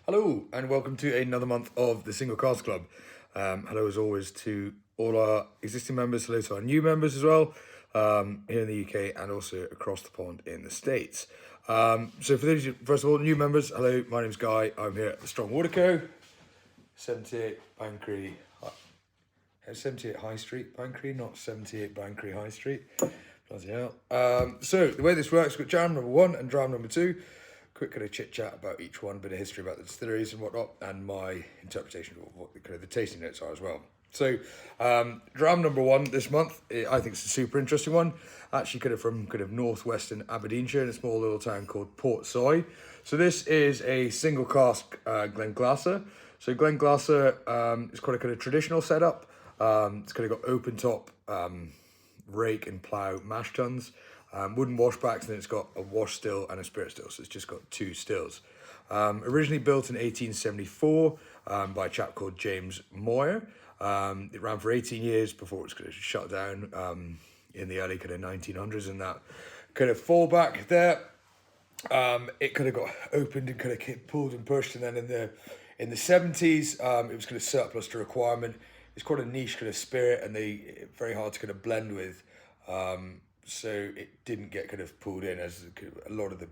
Hello and welcome to another month of the Single Cask Club. Hello as always to all our existing members, hello to our new members as well, here in the UK and also across the pond in the States. So for those, first of all, new members, hello, my name's Guy, I'm here at the Strong Water Co, 78 Bankery, 78 High Street, Bankery, not 78 Bankery High Street. Bloody hell. So the way this works, we've got dram number 1 and dram number 2. Quick kind of chit chat about each one, bit of history about the distilleries and whatnot, and my interpretation of what the kind of the tasting notes are as well. So, dram number 1 this month, I think it's a super interesting one. Actually, from northwestern Aberdeenshire in a small little town called Portsoy. So this is a single cask Glenglasser. So Glenglasser is quite a kind of traditional setup. It's kind of got open top rake and plough mash tuns. Wooden washbacks, and then it's got a wash still and a spirit still, so it's just got 2 stills. Originally built in 1874 by a chap called James Moyer. It ran for 18 years before it was kind of shut down in the early kind of 1900s, and that kind of fallback there. It kind of got opened and kind of pulled and pushed, and then in the 70s, it was kind of surplus to requirement. It's quite a niche kind of spirit, and very hard to kind of blend with. So it didn't get kind of pulled in as a lot of the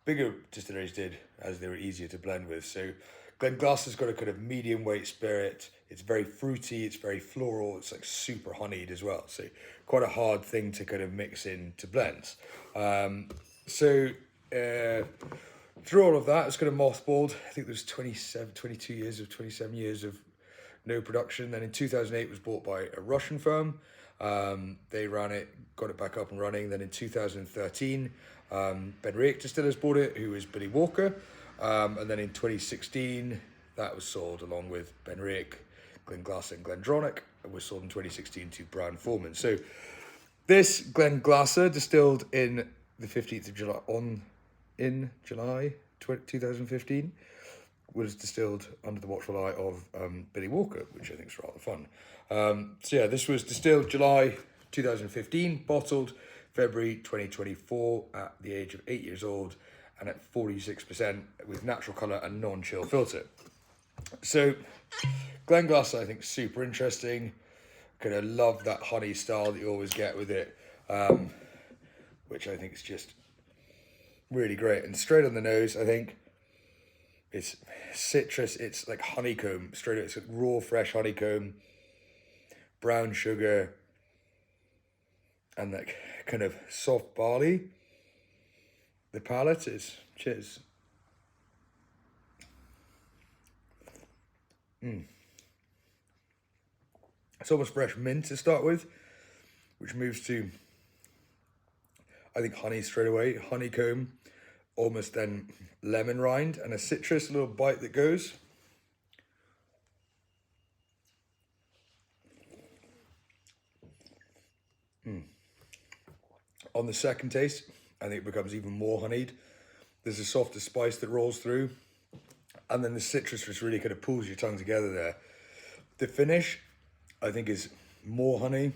bigger distilleries did, as they were easier to blend with. So Glenglasser's got a kind of medium weight spirit. It's very fruity, it's very floral, it's like super honeyed as well. So quite a hard thing to kind of mix into blends. Through all of that, it's kind of mothballed. I think there's 27 years of no production. Then in 2008 it was bought by a Russian firm. They ran it, got it back up and running. Then in 2013, Ben Riach Distillers bought it, who was Billy Walker. And then in 2016, that was sold along with Ben Riach, Glenglasser and Glendronach. It was sold in 2016 to Brian Foreman. So this Glenglasser, distilled in the 15th of July, in July 2015, was distilled under the watchful eye of Billy Walker, which I think is rather fun. So yeah, this was distilled July 2015, bottled February 2024 at the age of 8 years old and at 46% with natural colour and non-chill filter. So Glenglasser, I think, super interesting. Kind of love that honey style that you always get with it, which I think is just really great. And straight on the nose, I think it's citrus, it's like honeycomb, straight up, it's like raw, fresh honeycomb, brown sugar, and that kind of soft barley. The palate is, cheers. It's almost fresh mint to start with, which moves to, I think, honey straight away, honeycomb, almost then lemon rind, and a citrus, a little bite that goes. On the second taste, I think it becomes even more honeyed. There's a softer spice that rolls through, and then the citrus just really kind of pulls your tongue together there. The finish, I think, is more honey.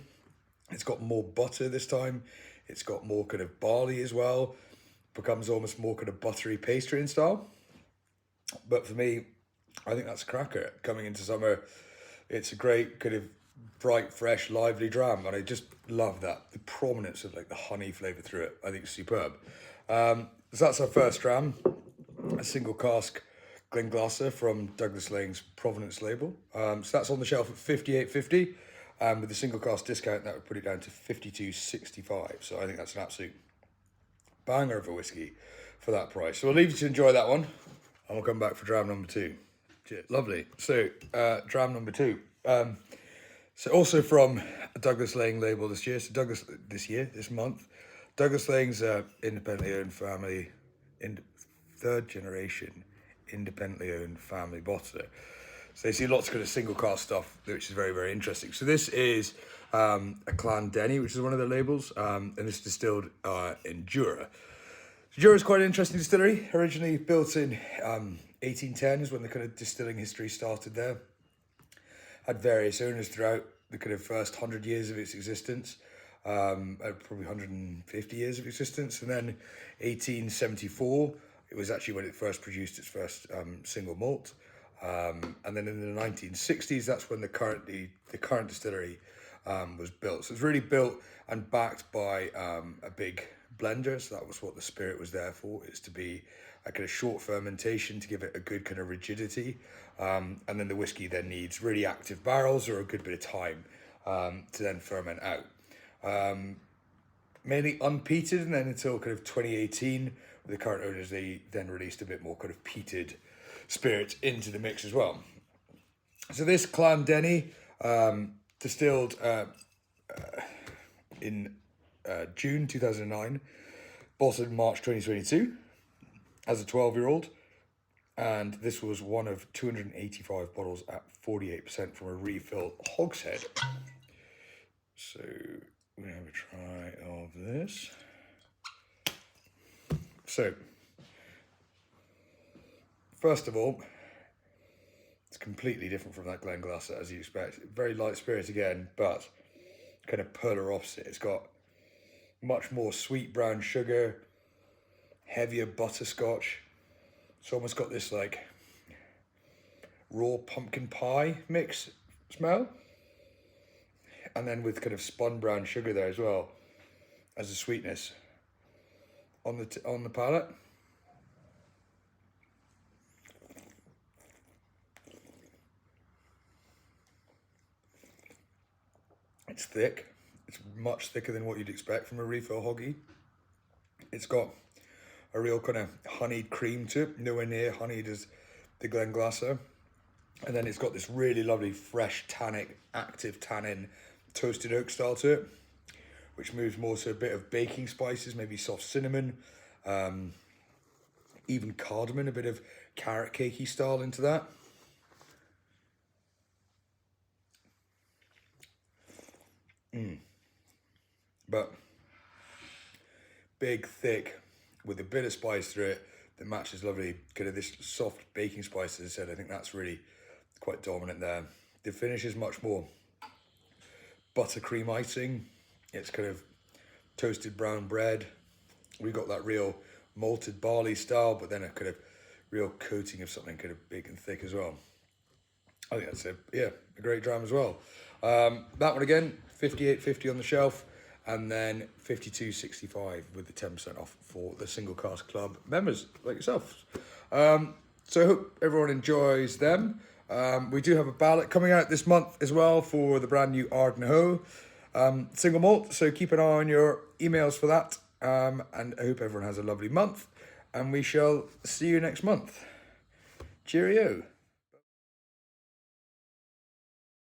It's got more butter this time. It's got more kind of barley as well. Becomes almost more kind of buttery pastry in style. But for me, I think that's a cracker. Coming into summer, it's a great kind of bright, fresh, lively dram, and I just love that. The prominence of like the honey flavour through it, I think, is superb. So that's our first dram, a single cask Glenglasser from Douglas Laing's Provenance label. So that's on the shelf at $58.50, and with the single cask discount, that would put it down to $52.65. So I think that's an absolute banger of a whiskey for that price. So we'll leave you to enjoy that one, and we'll come back for dram number 2. Cheers. Lovely. So dram number 2. So also from a Douglas Laing label this year. So this month, Douglas Laing's independently owned family, third generation independently owned family bottler. So they see lots of kind of single cask stuff, which is very, very interesting. So this is a Clondenny, which is one of their labels, and it's distilled in Jura. So Jura is quite an interesting distillery. Originally built in 1810 is when the kind of distilling history started there. Had various owners throughout the kind of first 100 years of its existence, probably 150 years of existence, and then 1874 It was actually when it first produced its first single malt. And then in the 1960s, that's when the current distillery was built. So it's really built and backed by a big blender. So that was what the spirit was there for, is to be a kind of short fermentation to give it a good kind of rigidity. And then the whiskey then needs really active barrels or a good bit of time to then ferment out. Mainly unpeated, and then until kind of 2018, with the current owners, they then released a bit more kind of peated spirit into the mix as well. So this Clan Denny, distilled in June 2009, bottled in March 2022 as a 12-year-old, and this was one of 285 bottles at 48% from a refill hogshead. So we're going to have a try of this. So, first of all, it's completely different from that Glenglasser, as you expect. Very light spirit again, but kind of polar opposite. It's got much more sweet brown sugar, heavier butterscotch. It's almost got this like raw pumpkin pie mix smell. And then with kind of spun brown sugar there as well as a sweetness on the palate. It's thick. It's much thicker than what you'd expect from a refill hoggy. It's got a real kind of honeyed cream to it, nowhere near honeyed as the Glenglasser. And then it's got this really lovely, fresh, tannic, active tannin, toasted oak style to it, which moves more to a bit of baking spices, maybe soft cinnamon, even cardamom, a bit of carrot cakey style into that. But big, thick, with a bit of spice through it that matches lovely, kind of this soft baking spice, as I said. I think that's really quite dominant there. The finish is much more buttercream icing. It's kind of toasted brown bread. We got that real malted barley style, but then a kind of real coating of something kind of big and thick as well. I think that's a great dram as well. That one again, $58.50 on the shelf, and then $52.65 with the 10% off for the Single Cask Club members like yourself. So I hope everyone enjoys them. We do have a ballot coming out this month as well for the brand new Arden Ho single malt, so keep an eye on your emails for that. And I hope everyone has a lovely month, and we shall see you next month. Cheerio.